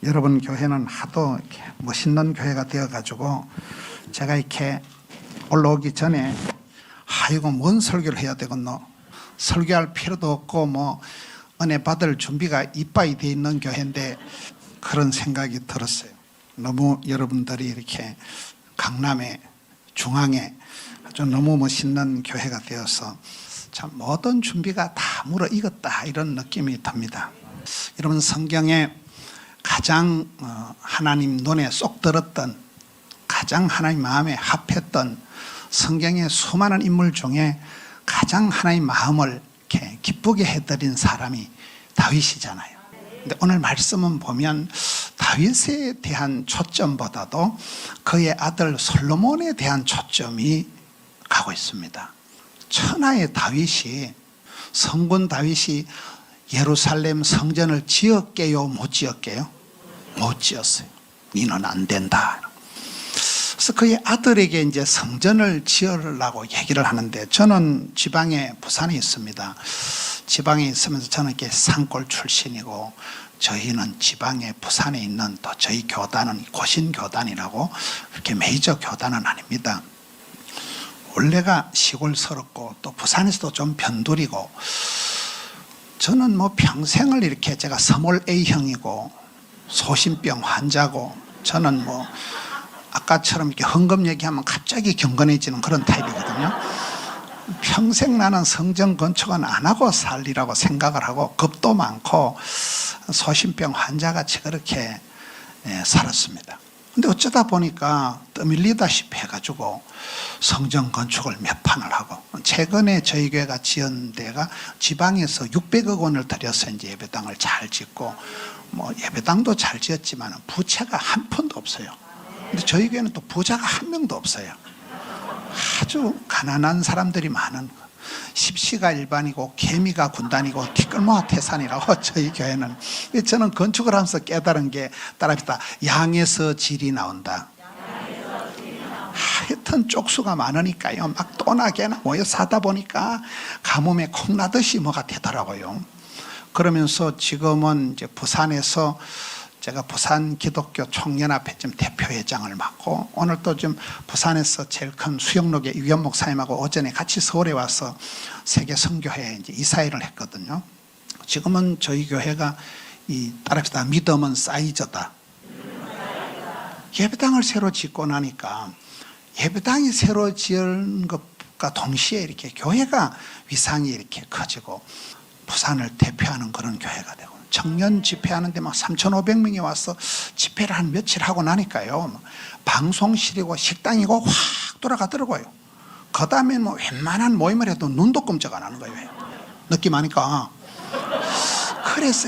여러분 교회는 하도 이렇게 멋있는 교회가 되어가지고 제가 이렇게 올라오기 전에 이거 뭔 설교를 해야 되겠노? 설교할 필요도 없고 뭐 은혜 받을 준비가 이빠이 돼 있는 교회인데 그런 생각이 들었어요. 너무 여러분들이 이렇게 강남에 중앙에 아주 너무 멋있는 교회가 되어서 참 모든 준비가 다 무르익었다 이런 느낌이 듭니다. 여러분 성경에 가장 하나님 눈에 쏙 들었던 가장 하나님 마음에 합했던 성경의 수많은 인물 중에 가장 하나님 마음을 이렇게 기쁘게 해드린 사람이 다윗이잖아요. 근데 오늘 말씀은 보면 다윗에 대한 초점보다도 그의 아들 솔로몬에 대한 초점이 가고 있습니다. 천하의 다윗이 성군 다윗이 예루살렘 성전을 지었게요? 못 지었게요? 못 지었어요. 니는 안 된다. 그래서 그의 아들에게 이제 성전을 지으려고 얘기를 하는데 저는 지방에 부산에 있습니다. 지방에 있으면서 저는 이렇게 산골 출신이고 저희는 지방에 부산에 있는 또 저희 교단은 고신교단이라고 그렇게 메이저 교단은 아닙니다. 원래가 시골스럽고 또 부산에서도 좀 변두리고 저는 뭐 평생을 이렇게 제가 스몰 A형이고 소심병 환자고 저는 뭐 아까처럼 이렇게 헌금 얘기하면 갑자기 경건해지는 그런 타입이거든요. 평생 나는 성전 건축은 안 하고 살리라고 생각을 하고 겁도 많고 소심병 환자같이 그렇게 살았습니다. 근데 어쩌다 보니까 떠밀리다시피 해가지고 성전 건축을 몇 판을 하고 최근에 저희 교회가 지은 데가 지방에서 600억 원을 들여서 이제 예배당을 잘 짓고 뭐 예배당도 잘 지었지만 부채가 한 푼도 없어요. 근데 저희 교회는 또 부자가 한 명도 없어요. 아주 가난한 사람들이 많은 십시가 일반이고 개미가 군단이고 티끌모아 태산이라고 저희 교회는. 저는 건축을 하면서 깨달은 게 따라합시다. 양에서 질이 나온다. 하여튼 쪽수가 많으니까요. 막 또나 개나 모여 사다 보니까 가뭄에 콩나듯이 뭐가 되더라고요. 그러면서 지금은 이제 부산에서 제가 부산 기독교 총연합회 지금 대표회장을 맡고 오늘 또 좀 부산에서 제일 큰 수영록의 유현 목사님하고 오전에 같이 서울에 와서 세계 선교회에 이제 이사회를 했거든요. 지금은 저희 교회가 따라합시다. 믿음은 사이즈다. 예배당을 새로 짓고 나니까 예배당이 새로 지은 것과 동시에 이렇게 교회가 위상이 이렇게 커지고 부산을 대표하는 그런 교회가 되고 청년 집회하는데 막 3,500명이 와서 집회를 한 며칠 하고 나니까요 방송실이고 식당이고 확 돌아가더라고요. 그 다음에 뭐 웬만한 모임을 해도 눈도 끔찍 안 하는 거예요. 느낌 아니까. 그래서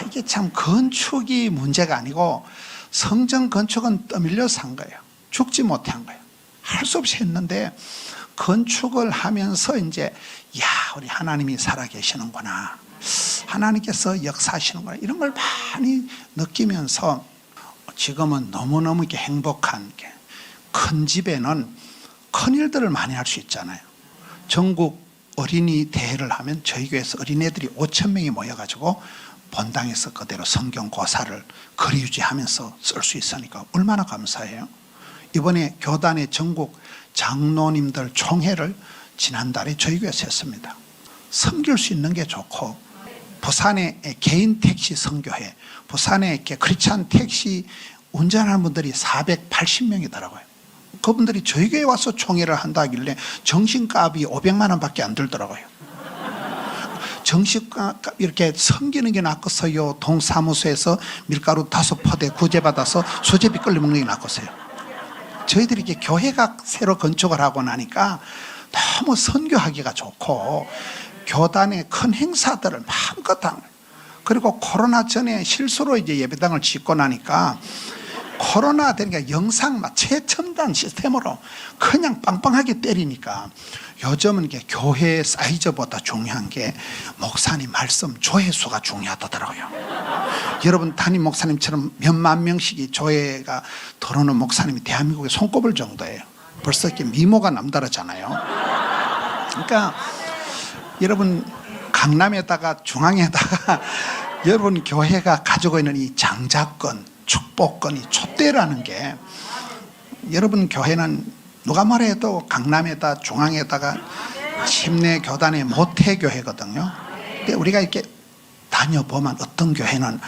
이게 참 건축이 문제가 아니고 성전 건축은 떠밀려서 한 거예요. 죽지 못해 한 거예요. 할 수 없이 했는데 건축을 하면서 이제 우리 하나님이 살아계시는구나, 하나님께서 역사하시는구나 이런 걸 많이 느끼면서 지금은 너무너무 이렇게 행복한 게 큰 집에는 큰 일들을 많이 할 수 있잖아요. 전국 어린이 대회를 하면 저희 교회에서 어린애들이 5,000명이 모여가지고 본당에서 그대로 성경 고사를 거리 유지하면서 쓸 수 있으니까 얼마나 감사해요. 이번에 교단의 전국 장로님들 총회를 지난달에 저희 교회에서 했습니다. 섬길 수 있는 게 좋고 부산의 개인 택시 선교회, 부산의 이렇게 크리스찬 택시 운전하는 분들이 480명이더라고요. 그분들이 저희 교회에 와서 총회를 한다 하길래 정신값이 500만 원밖에 안 들더라고요. 정신값 이렇게 섬기는 게 낫겠어요? 동사무소에서 밀가루 5포대 구제받아서 수제비 끓여 먹는 게 낫겠어요? 저희들이 이렇게 교회가 새로 건축을 하고 나니까 너무 선교하기가 좋고 교단의 큰 행사들을 마음껏 하는 거예요. 그리고 코로나 전에 실수로 이제 예배당을 짓고 나니까 코로나 되니까 영상 최첨단 시스템으로 그냥 빵빵하게 때리니까 요즘은 이게 교회 사이즈보다 중요한 게 목사님 말씀 조회수가 중요하다더라고요. 여러분 담임 목사님처럼 몇만 명씩이 조회가 들어오는 목사님이 대한민국에 손꼽을 정도예요. 벌써 이렇게 미모가 남다르잖아요. 그러니까 여러분 강남에다가 중앙에다가 여러분 교회가 가지고 있는 이 장자권, 축복권, 이 촛대라는 게 여러분 교회는 누가 뭐래도 강남에다 중앙에다가 침례 교단의 모태교회거든요. 근데 우리가 이렇게 다녀보면 어떤 교회는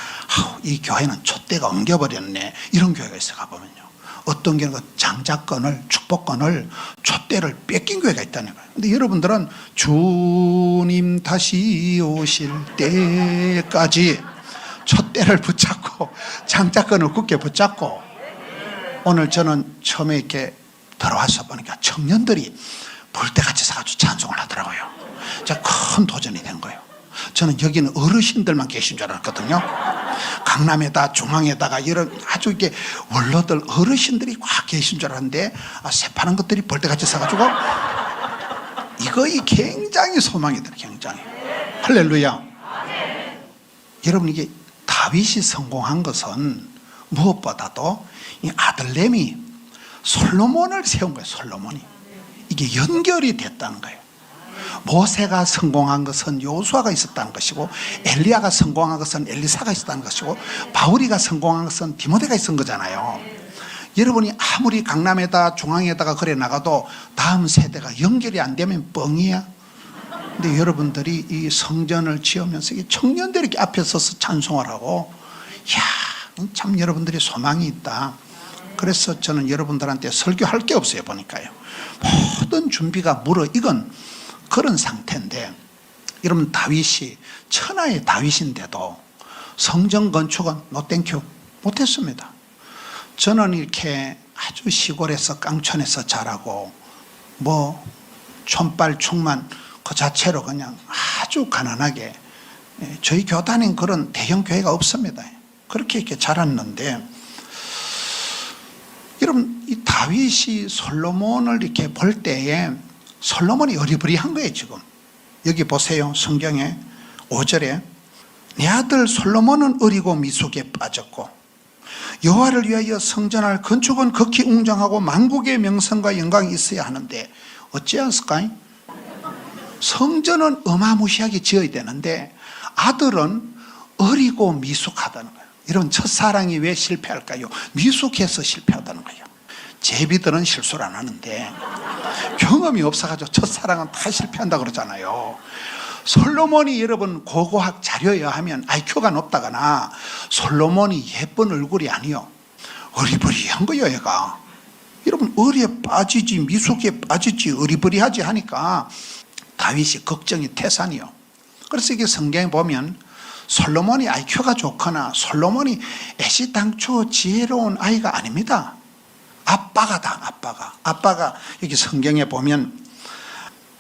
이 교회는 촛대가 엉겨버렸네 이런 교회가 있어 가보면요. 어떤 교회는 장자권을 축복권을 촛대를 뺏긴 교회가 있다는 거예요. 근데 여러분들은 주님 다시 오실 때까지 촛대를 붙잡고 장자권을 굳게 붙잡고 오늘 저는 처음에 이렇게 들어와서 보니까 청년들이 벌떼같이 서가지고 찬송을 하더라고요. 제가 큰 도전이 된 거예요. 저는 여기는 어르신들만 계신 줄 알았거든요. 강남에다 중앙에다가 이런 아주 이게 원로들 어르신들이 꽉 계신 줄 알았는데 새파란 것들이 벌떼같이 서가지고 이거이 굉장히 소망이 들어요. 굉장히. 할렐루야. 여러분 이게 다윗이 성공한 것은 무엇보다도 이 아들내미 솔로몬을 세운 거예요. 솔로몬이. 이게 연결이 됐다는 거예요. 모세가 성공한 것은 요수아가 있었다는 것이고 엘리야가 성공한 것은 엘리사가 있었다는 것이고 바울이가 성공한 것은 디모데가 있었던 거잖아요. 여러분이 아무리 강남에다 중앙에다가 그래 나가도 다음 세대가 연결이 안 되면 뻥이야. 근데 여러분들이 이 성전을 지으면서 청년들이 이렇게 앞에 서서 찬송을 하고 이야 참 여러분들이 소망이 있다. 그래서 저는 여러분들한테 설교할 게 없어요. 보니까요 모든 준비가 무르익은 그런 상태인데 여러분 다윗이 천하의 다윗인데도 성전 건축은 노땡큐 못했습니다. 저는 이렇게 아주 시골에서 깡촌에서 자라고 뭐 촌발충만 그 자체로 그냥 아주 가난하게 저희 교단엔 그런 대형 교회가 없습니다. 그렇게 이렇게 자랐는데 여러분 이 다윗이 솔로몬을 이렇게 볼 때에 솔로몬이 어리버리한 거예요. 지금 여기 보세요. 성경에 5절에 내 아들 솔로몬은 어리고 미숙에 빠졌고 여호와를 위하여 성전할 건축은 극히 웅장하고 만국의 명성과 영광이 있어야 하는데 어찌하였을까요? 성전은 어마무시하게 지어야 되는데 아들은 어리고 미숙하다는 거예요. 이런 첫사랑이 왜 실패할까요? 미숙해서 실패하다는 거예요. 제비들은 실수를 안 하는데 경험이 없어가지고 첫사랑은 다 실패한다 그러잖아요. 솔로몬이 여러분 고고학 자료여야 하면 IQ가 높다거나 솔로몬이 예쁜 얼굴이 아니요 어리버리한 거예요. 얘가 여러분 어리에 빠지지 미숙에 빠지지 어리버리하지 하니까 다윗이 걱정이 태산이요. 그래서 이게 성경에 보면 솔로몬이 IQ가 좋거나 솔로몬이 애시당초 지혜로운 아이가 아닙니다. 아빠가 여기 성경에 보면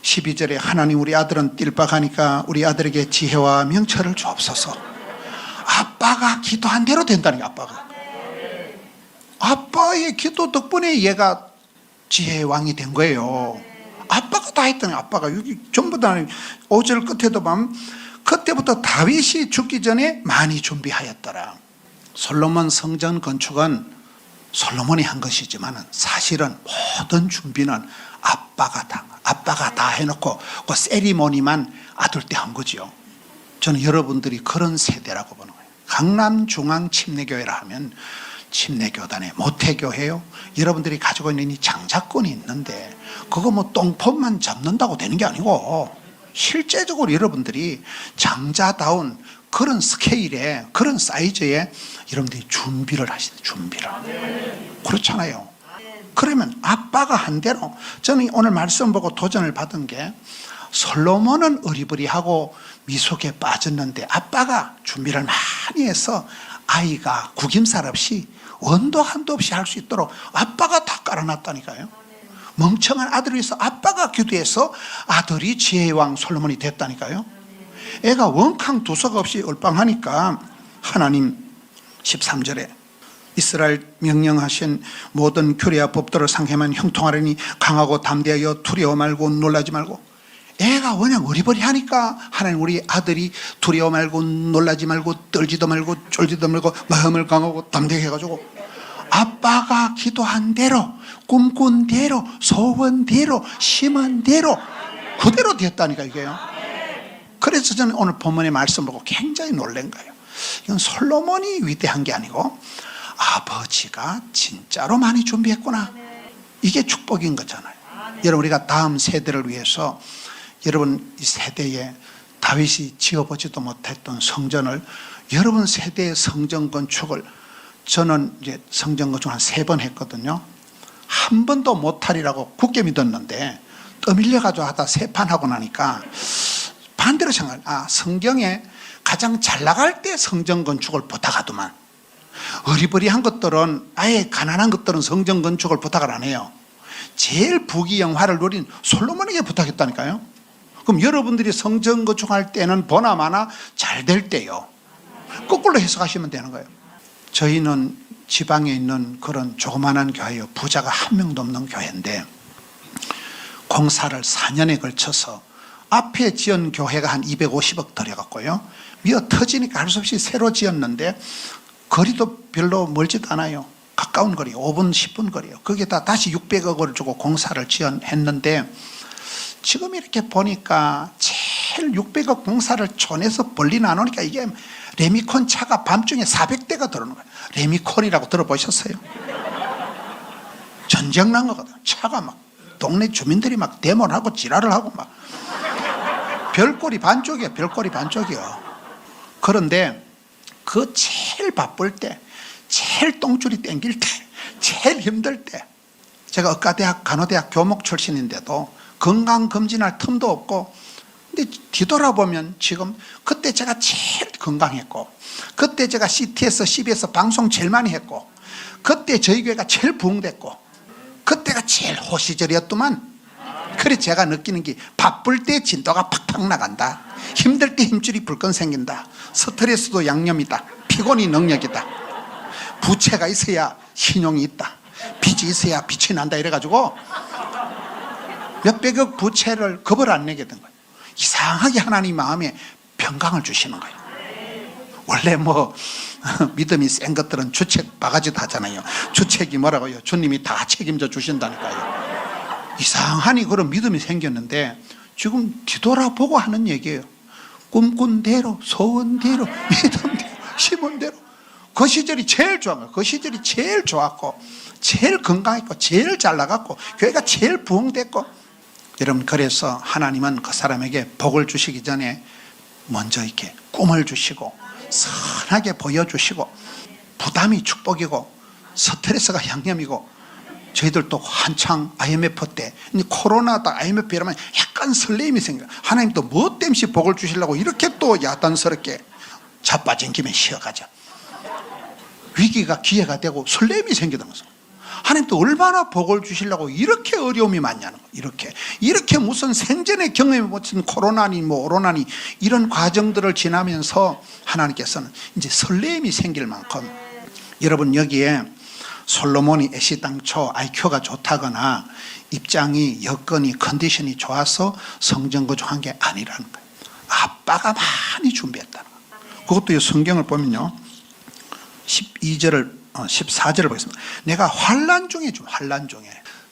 12절에 하나님 우리 아들은 띨박하니까 우리 아들에게 지혜와 명철을 주옵소서. 아빠가 기도한 대로 된다는 게 아빠의 기도 덕분에 얘가 지혜의 왕이 된 거예요. 아빠가 다 했더니 아빠가 여기 전부 다 5절 끝에도 보면 그때부터 다윗이 죽기 전에 많이 준비하였더라. 솔로몬 성전 건축은 솔로몬이 한 것이지만 사실은 모든 준비는 아빠가 다 해놓고 그 세리머니만 아들 때 한 거지요. 저는 여러분들이 그런 세대라고 보는 거예요. 강남 중앙 침례교회라 하면 침례교단의 모태교회요. 여러분들이 가지고 있는 이 장자권이 있는데 그거 뭐 똥폼만 잡는다고 되는 게 아니고 실제적으로 여러분들이 장자다운 그런 스케일에 그런 사이즈에 여러분들이 준비를 하시는 준비를 그렇잖아요. 그러면 아빠가 한 대로 저는 오늘 말씀 보고 도전을 받은 게 솔로몬은 어리버리하고 미숙에 빠졌는데 아빠가 준비를 많이 해서 아이가 구김살 없이 원도 한도 없이 할 수 있도록 아빠가 다 깔아놨다니까요. 멍청한 아들을 위해서 아빠가 기도해서 아들이 지혜의 왕 솔로몬이 됐다니까요. 애가 원캉 두석 없이 얼빵하니까 하나님 13절에 이스라엘 명령하신 모든 규례와 법도를 상행하면 형통하려니 강하고 담대하여 두려워 말고 놀라지 말고. 애가 워낙 어리버리하니까 하나님 우리 아들이 두려워 말고 놀라지 말고 떨지도 말고 쫄지도 말고 마음을 강하고 담대하게 해가지고 아빠가 기도한 대로 꿈꾼 대로 소원대로 심은 대로 그대로 됐다니까 이게요. 그래서 저는 오늘 본문의 말씀 보고 굉장히 놀란 거예요. 이건 솔로몬이 위대한 게 아니고 아버지가 진짜로 많이 준비했구나. 이게 축복인 거잖아요. 여러분, 우리가 다음 세대를 위해서 여러분 이 세대에 다윗이 지어보지도 못했던 성전을, 여러분 세대의 성전 건축을, 저는 이제 성전 건축 한 3번 했거든요. 한 번도 못하리라고 굳게 믿었는데 떠밀려가지고 하다 3판 하고 나니까 반대로 생각해요. 성경에 가장 잘 나갈 때 성전 건축을 부탁하더만, 어리버리한 것들은, 아예 가난한 것들은 성전 건축을 부탁을 안 해요. 제일 부귀영화를 누린 솔로몬에게 부탁했다니까요. 그럼 여러분들이 성전 건축할 때는 보나마나 잘 될 때요. 거꾸로 해석하시면 되는 거예요. 저희는 지방에 있는 그런 조그만한 교회요, 부자가 한 명도 없는 교회인데 공사를 4년에 걸쳐서 앞에 지은 교회가 한 250억 들여갖고요, 미어 터지니까 할 수 없이 새로 지었는데 거리도 별로 멀지도 않아요. 가까운 거리, 5분 10분 거리요. 거기에다 다시 600억을 주고 공사를 했는데 지금 이렇게 보니까 제일 600억 공사를 촌에서 벌리 나누니까 이게 레미콘 차가 밤중에 400대가 들어오는 거예요. 레미콘이라고 들어보셨어요? 전쟁 난 거거든. 차가 막 동네 주민들이 막 데모를 하고 지랄을 하고 막 별꼴이 반쪽이야. 별꼴이 반쪽이요. 그런데 그 제일 바쁠 때, 제일 똥줄이 땡길 때, 제일 힘들 때, 제가 의과대학 간호대학 교목 출신인데도 건강검진할 틈도 없고, 근데 뒤돌아보면 지금 그때 제가 제일 건강했고, 그때 제가 CTS, CBS 방송 제일 많이 했고, 그때 저희 교회가 제일 부흥됐고, 그때가 제일 호시절이었더만. 그래 제가 느끼는 게 바쁠 때 진도가 팍팍 나간다. 힘들 때 힘줄이 불끈 생긴다. 스트레스도 양념이다. 피곤이 능력이다. 부채가 있어야 신용이 있다. 빚이 있어야 빛이 난다. 이래가지고 몇백억 부채를 겁을 안 내게 된 거예요. 이상하게 하나님 마음에 평강을 주시는 거예요. 원래 뭐 믿음이 센 것들은 주책 바가지도 하잖아요. 주책이 뭐라고요? 주님이 다 책임져 주신다니까요. 이상하니 그런 믿음이 생겼는데 지금 뒤돌아보고 하는 얘기예요. 꿈꾼 대로, 소원 대로, 믿음 대로, 심은 대로. 그 시절이 제일 좋은 거예요. 그 시절이 제일 좋았고, 제일 건강했고, 제일 잘 나갔고, 교회가 제일 부흥됐고. 여러분, 그래서 하나님은 그 사람에게 복을 주시기 전에 먼저 이렇게 꿈을 주시고 선하게 보여주시고, 부담이 축복이고 스트레스가 양념이고. 저희들도 한창 IMF 때, 코로나다 IMF 이러면 약간 설레임이 생겨요. 하나님 또 뭐 땜시 복을 주시려고 이렇게 또 야단스럽게 자빠진 김에 쉬어가자. 위기가 기회가 되고 설레임이 생기면서 하나님 또 얼마나 복을 주시려고 이렇게 어려움이 많냐는 거예요. 이렇게 무슨 생전에 경험해 보신 코로나니 뭐 오로나니 이런 과정들을 지나면서 하나님께서는 이제 설레임이 생길 만큼, 여러분 여기에 솔로몬이 애시당초 IQ가 좋다거나 입장이, 여건이, 컨디션이 좋아서 성전 건축한 게 아니라는 거예요. 아빠가 많이 준비했다는 거예요. 그것도 성경을 보면요, 14절을 보겠습니다. 내가 환난 중에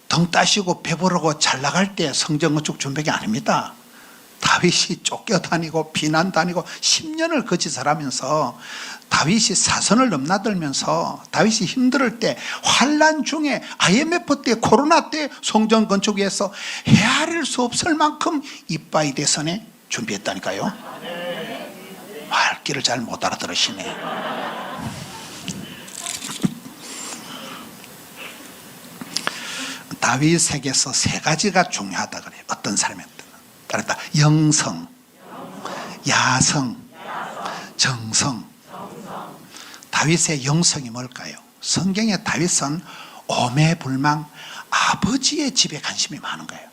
등 따시고 배부르고 잘 나갈 때 성전 건축 준비한 게 아닙니다. 다윗이 쫓겨다니고 비난다니고 10년을 거짓을 하면서, 다윗이 사선을 넘나들면서, 다윗이 힘들 때, 환난 중에, IMF 때, 코로나 때 성전 건축 위해서 헤아릴 수 없을 만큼 이빠이 대선에 준비했다니까요. 말귀를 잘 못 알아들으시네. 다윗에게서 3가지가 중요하다 그래요. 어떤 사람한테는. 따르다 영성, 야성, 정성. 다윗의 영성이 뭘까요? 성경에 다윗은 오매불망 아버지의 집에 관심이 많은 거예요.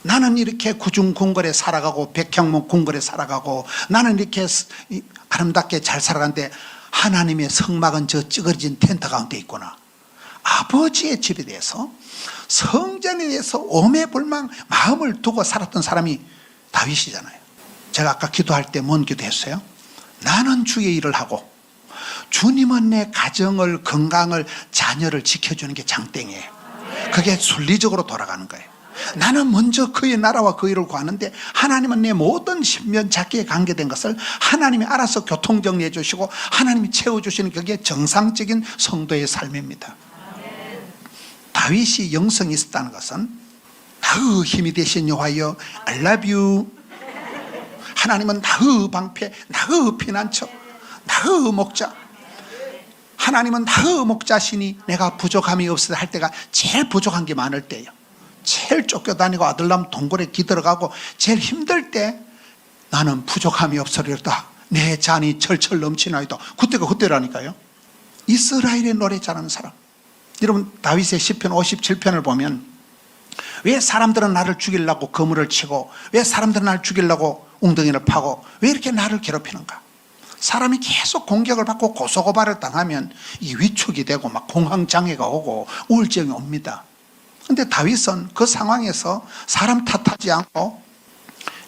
나는 이렇게 구중궁궐에 살아가고 백향목 궁궐에 살아가고 나는 이렇게 아름답게 잘 살아가는데 하나님의 성막은 저 찌그러진 텐트 가운데 있구나. 아버지의 집에 대해서, 성전에 대해서 오매불망 마음을 두고 살았던 사람이 다윗이잖아요. 제가 아까 기도할 때 뭔 기도했어요? 나는 주의 일을 하고 주님은 내 가정을, 건강을, 자녀를 지켜주는 게 장땡이에요. 그게 순리적으로 돌아가는 거예요. 나는 먼저 그의 나라와 그의 일을 구하는데 하나님은 내 모든 신변찾기에 관계된 것을 하나님이 알아서 교통정리해 주시고 하나님이 채워주시는 그게 정상적인 성도의 삶입니다. 다윗이 영성이 있었다는 것은 나의 힘이 되신 여호와여 I love you. 하나님은 나의 방패, 나의 피난처, 나의 목자. 하나님은 나의 목자시니 내가 부족함이 없으다 할 때가 제일 부족한 게 많을 때예요. 제일 쫓겨다니고 아들람 동굴에 기들어가고 제일 힘들 때 나는 부족함이 없으리로다. 내 잔이 철철 넘치나이다. 그때가 그때라니까요. 이스라엘의 노래 잘하는 사람. 여러분 다윗의 시편 57편을 보면 왜 사람들은 나를 죽이려고 거물을 치고 왜 사람들은 나를 죽이려고 웅덩이를 파고 왜 이렇게 나를 괴롭히는가. 사람이 계속 공격을 받고 고소고발을 당하면 이 위축이 되고 막 공황장애가 오고 우울증이 옵니다. 그런데 다윗은 그 상황에서 사람 탓하지 않고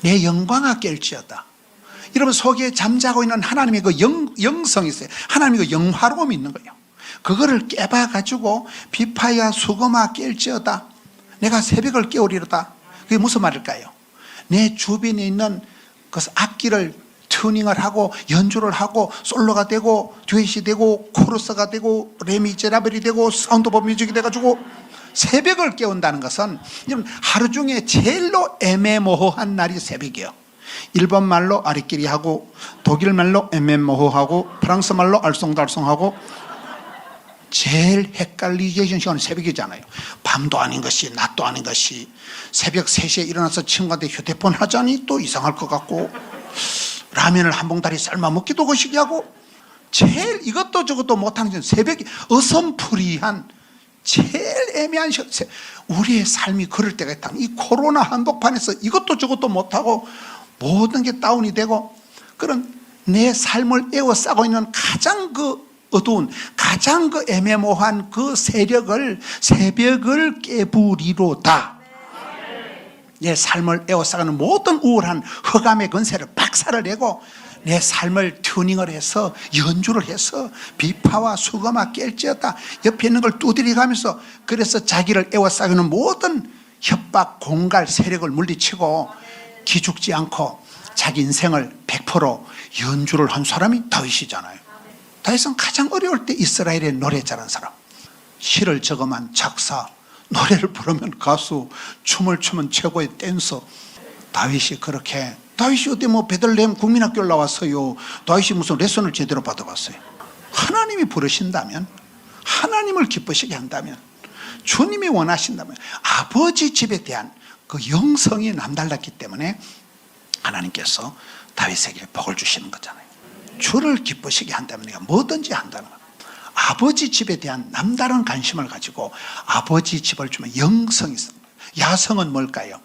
내 영광아 깰지어다. 여러분 속에 잠자고 있는 하나님의 그 영성이 있어요. 하나님의 그 영화로움이 있는 거예요. 그거를 깨봐가지고 비파야 수금아 깰지어다. 내가 새벽을 깨우리로다. 그게 무슨 말일까요? 내 주변에 있는 그 악기를 튜닝을 하고 연주를 하고 솔로가 되고 듀엣이 되고 코러스가 되고 레미제라벨이 되고 사운드 오브 뮤직이 돼가지고 새벽을 깨운다는 것은 하루 중에 제일로 애매모호한 날이 새벽이에요. 일본 말로 아리끼리하고 독일 말로 애매모호하고 프랑스 말로 알쏭달쏭하고 제일 헷갈리게 하는 시간은 새벽이잖아요. 밤도 아닌 것이 낮도 아닌 것이 새벽 3시에 일어나서 친구한테 휴대폰 하자니 또 이상할 것 같고 라면을 한 봉다리 삶아 먹기도 거시기하고 제일 이것도 저것도 못하는 새벽이 어선풀이한 제일 애매한 시간. 우리의 삶이 그럴 때가 있다. 이 코로나 한복판에서 이것도 저것도 못하고 모든 게 다운이 되고 그런 내 삶을 에워싸고 있는 가장 그 어두운 가장 그 애매모호한 그 세력을 새벽을 깨부리로다. 내 삶을 에워싸가는 모든 우울한 흑암의 건세를 박살을 내고 내 삶을 튜닝을 해서 연주를 해서 비파와 수금아 깰지어다. 옆에 있는 걸 두드리 가면서 그래서 자기를 에워싸가는 모든 협박 공갈 세력을 물리치고 기죽지 않고 자기 인생을 100% 연주를 한 사람이 다윗이잖아요. 다윗은 가장 어려울 때 이스라엘의 노래 잘하는 사람, 시를 적어만 작사, 노래를 부르면 가수, 춤을 추면 최고의 댄서. 다윗이 그렇게 다윗이 어디 뭐 베들레헴 국민학교를 나왔어요. 다윗이 무슨 레슨을 제대로 받아봤어요. 하나님이 부르신다면, 하나님을 기쁘시게 한다면, 주님이 원하신다면 아버지 집에 대한 그 영성이 남달랐기 때문에 하나님께서 다윗에게 복을 주시는 거잖아요. 주를 기쁘시게 한다면 내가 뭐든지 한다는 거예요. 아버지 집에 대한 남다른 관심을 가지고 아버지 집을 주면 영성이 있습니다. 야성은 뭘까요?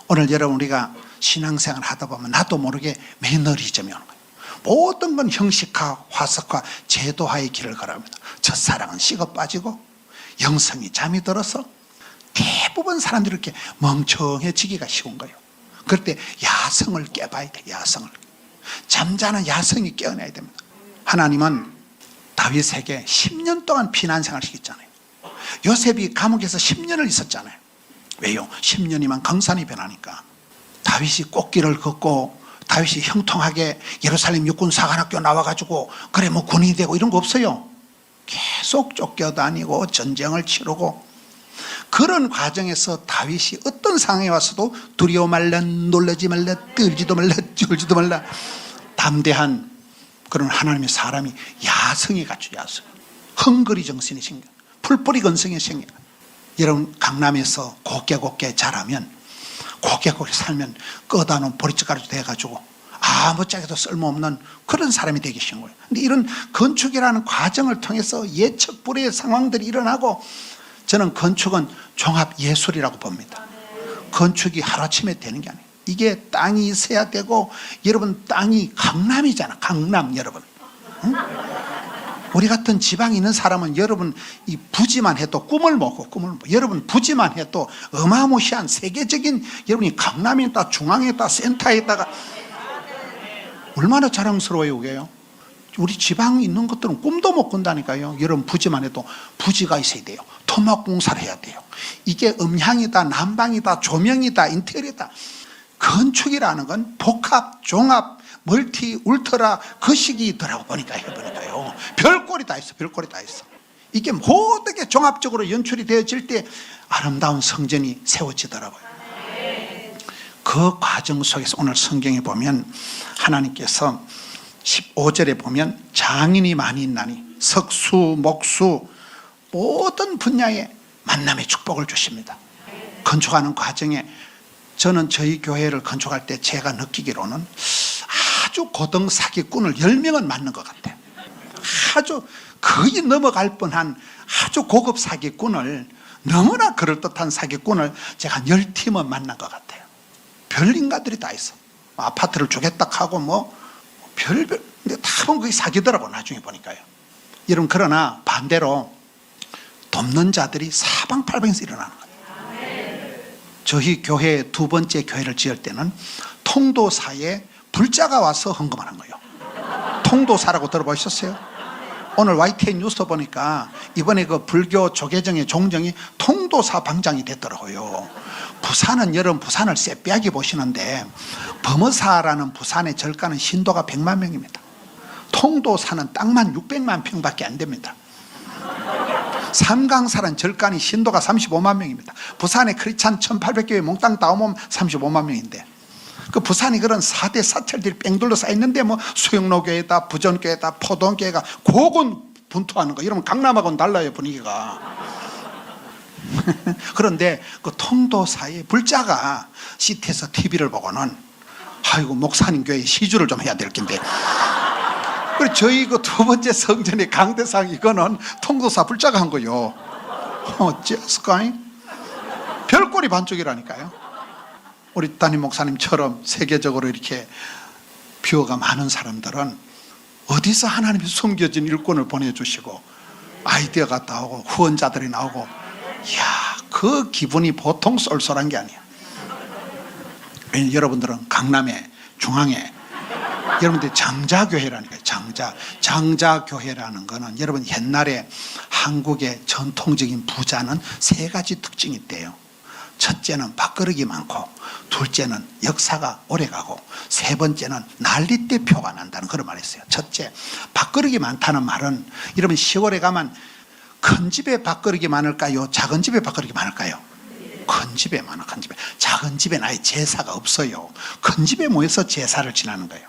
오늘 여러분 우리가 신앙생활 하다 보면 나도 모르게 매너리즘이 오는 거예요. 모든 건 형식화, 화석화, 제도화의 길을 걸어갑니다. 첫사랑은 식어 빠지고 영성이 잠이 들어서 대부분 사람들이 이렇게 멍청해지기가 쉬운 거예요. 그럴 때 야성을 깨봐야 돼. 야성을. 잠자는 야성이 깨어나야 됩니다. 하나님은 다윗에게 10년 동안 피난생활을 시켰잖아요. 요셉이 감옥에서 10년을 있었잖아요. 왜요? 10년이면 강산이 변하니까. 다윗이 꽃길을 걷고 다윗이 형통하게 예루살렘 육군 사관학교 나와가지고 그래 뭐 군인이 되고 이런 거 없어요. 계속 쫓겨다니고 전쟁을 치르고 그런 과정에서 다윗이 어떤 상황에 와서도 두려워 말라, 놀라지 말라, 떨지도 말라, 쫄지도 말라, 담대한 그런 하나님의 사람이 야성이 갖추 야성, 헝거리 정신이 생겨, 풀뿌리 건성이 생겨. 여러분 강남에서 곱게 자라면 곱게 살면 꺼다 놓은 보리집가루 돼가지고 아무짝에도 쓸모없는 그런 사람이 되기 쉬운 거예요. 근데 이런 건축이라는 과정을 통해서 예측 불허의 상황들이 일어나고 저는 건축은 종합예술이라고 봅니다. 건축이 하루아침에 되는 게 아니에요. 이게 땅이 있어야 되고 여러분 땅이 강남이잖아. 강남 여러분. 응? 우리 같은 지방에 있는 사람은 여러분 이 부지만 해도 꿈을 먹고 여러분 부지만 해도 어마무시한 세계적인 여러분이 강남에 있다 중앙에 있다 센터에 있다가 얼마나 자랑스러워요 그게요. 우리 지방에 있는 것들은 꿈도 못 꾼다니까요. 여러분 부지만 해도 부지가 있어야 돼요. 토목공사를 해야 돼요. 이게 음향이다, 난방이다, 조명이다, 인테리어다. 건축이라는 건 복합, 종합, 멀티, 울트라 그 식이더라고 해보니까요. 별꼴이 다 있어, 별꼴이 다 있어. 이게 모든 게 종합적으로 연출이 되어질 때 아름다운 성전이 세워지더라고요. 그 과정 속에서 오늘 성경에 보면 하나님께서 15절에 보면 장인이 많이 있나니 석수, 목수 모든 분야에 만남의 축복을 주십니다. 건축하는 과정에 저는 저희 교회를 건축할 때 제가 느끼기로는 아주 고등 사기꾼을 10명은 만난 것 같아요. 아주 거의 넘어갈 뻔한 아주 고급 사기꾼을, 너무나 그럴듯한 사기꾼을 제가 10팀은 만난 것 같아요. 별인가들이 다 있어. 아파트를 주겠다 하고 별별, 근데 다분 거의 사기더라고 나중에 보니까요. 여러분, 그러나 반대로 돕는 자들이 사방팔방에서 일어나는 거예요. 저희 교회 두 번째 교회를 지을 때는 통도사에 불자가 와서 헌금하는 거예요. 통도사라고 들어보셨어요? 오늘 YTN 뉴스 보니까 이번에 그 불교 조계종의 종정이 통도사 방장이 됐더라고요. 부산은 여러분, 부산을 쎄빼하게 보시는데 범어사라는 부산의 절간은 신도가 100만 명입니다. 통도사는 땅만 600만 평밖에 안 됩니다. 삼강사라는 절간이 신도가 35만 명입니다. 부산의 크리스찬 1800교회 몽땅 다 오면 35만 명인데, 그 부산이 그런 4대 사찰들이 뺑둘러 쌓여있는데 수영로교회다, 부전교회다, 포동교회가 고군분투하는 거. 이러면 강남하고는 달라요, 분위기가. 그런데 그 통도사의 불자가 시티에서 TV를 보고는 아이고, 목사님 교회에 시주를 좀 해야 될 텐데. 그리고 저희 그 두 번째 성전의 강대상 이거는 통도사 불자가 한 거요. 어째서까이? 별꼴이 반쪽이라니까요. 우리 담임 목사님처럼 세계적으로 이렇게 뷰가 많은 사람들은 어디서 하나님이 숨겨진 일꾼을 보내주시고 아이디어가 나오고 후원자들이 나오고, 이야, 그 기분이 보통 쏠쏠한 게 아니야. 여러분들은 강남에, 중앙에, 여러분들 장자교회라니까요. 장자교회라는 거는 여러분, 옛날에 한국의 전통적인 부자는 세 가지 특징이 있대요. 첫째는 밥그릇이 많고, 둘째는 역사가 오래가고, 세 번째는 난리때 표가 난다는 그런 말이 있어요. 첫째, 밥그릇이 많다는 말은 여러분, 시골에 가면 큰 집에 밥그릇이 많을까요? 작은 집에 밥그릇이 많을까요? 큰 집에 많아, 큰 집에. 작은 집엔 아예 제사가 없어요. 큰 집에 모여서 제사를 지내는 거예요.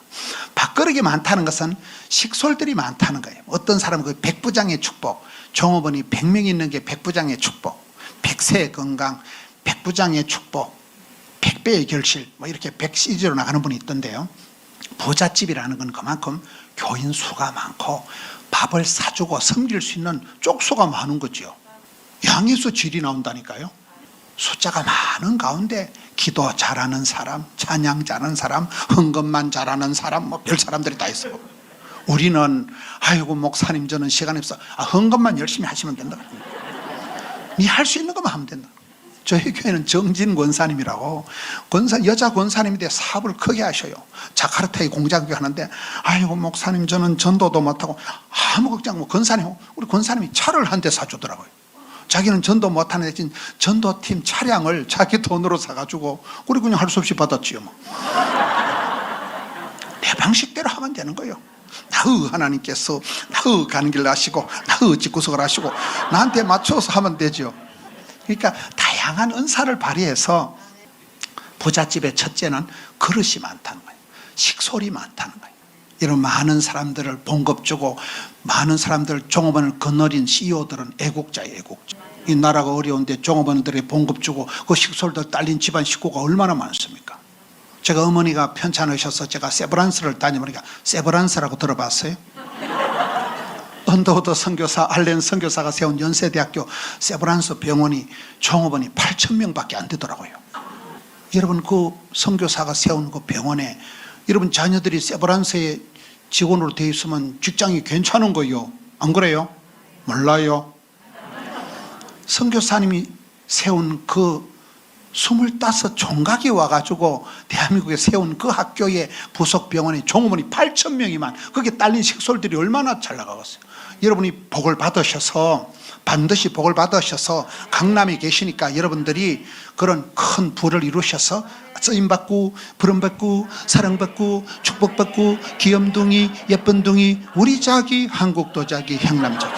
밥그릇이 많다는 것은 식솔들이 많다는 거예요. 어떤 사람은 그 백부장의 축복, 종업원이 100명 있는 게 백부장의 축복, 백세의 건강, 백부장의 축복, 100배의 결실, 이렇게 100시리즈로 나가는 분이 있던데요. 부잣집이라는 건 그만큼 교인 수가 많고 밥을 사주고 섬길 수 있는 쪽수가 많은 거죠. 양에서 질이 나온다니까요. 숫자가 많은 가운데 기도 잘하는 사람, 찬양 잘하는 사람, 헌금만 잘하는 사람, 별 사람들이 다 있어요. 우리는 아이고, 목사님 저는 시간이 없어. 헌금만 열심히 하시면 된다. 니 할 수 있는 것만 하면 된다. 저희 교회는 정진 권사님이라고, 여자 권사님인데 사업을 크게 하셔요. 자카르타에 공작교 하는데, 아이고 목사님 저는 전도도 못하고 아무 걱정 못. 권사님, 우리 권사님이 차를 한 대 사주더라고요. 자기는 전도 못하는 전도팀 차량을 자기 돈으로 사가지고 우리 그냥 할 수 없이 받았지요. 내 방식대로 하면 되는 거예요. 나의 하나님께서 나의 가는 길 아시고 나의 집구석을 아시고 나한테 맞춰서 하면 되죠. 그러니까 다양한 은사를 발휘해서 부잣집의 첫째는 그릇이 많다는 거예요. 식솔이 많다는 거예요. 이런 많은 사람들을 봉급 주고 많은 사람들 종업원을 거느린 CEO들은 애국자예요, 애국자. 이 나라가 어려운데 종업원들의 봉급 주고 그 식솔들 딸린 집안 식구가 얼마나 많습니까? 제가 어머니가 편찮으셔서 제가 세브란스를 다녀보니까, 세브란스라고 들어봤어요? 언더우드 선교사 알렌 선교사가 세운 연세대학교 세브란스 병원이 종업원이 8,000명밖에 안 되더라고요. 여러분, 그 선교사가 세운 그 병원에 여러분 자녀들이 세브란스에 직원으로 돼 있으면 직장이 괜찮은 거예요. 안 그래요? 몰라요. 선교사님이 세운 그 25 총각이 와가지고 대한민국에 세운 그 학교의 부속 병원에 종업원이 8,000명이만 거기에 딸린 식솔들이 얼마나 잘 나가겠어요. 여러분이 복을 받으셔서 반드시 복을 받으셔서 강남에 계시니까 여러분들이 그런 큰 부를 이루셔서 쓰임받고 부름받고 사랑받고 축복받고 귀염둥이 예쁜둥이 우리 자기 한국도 자기 향남자기.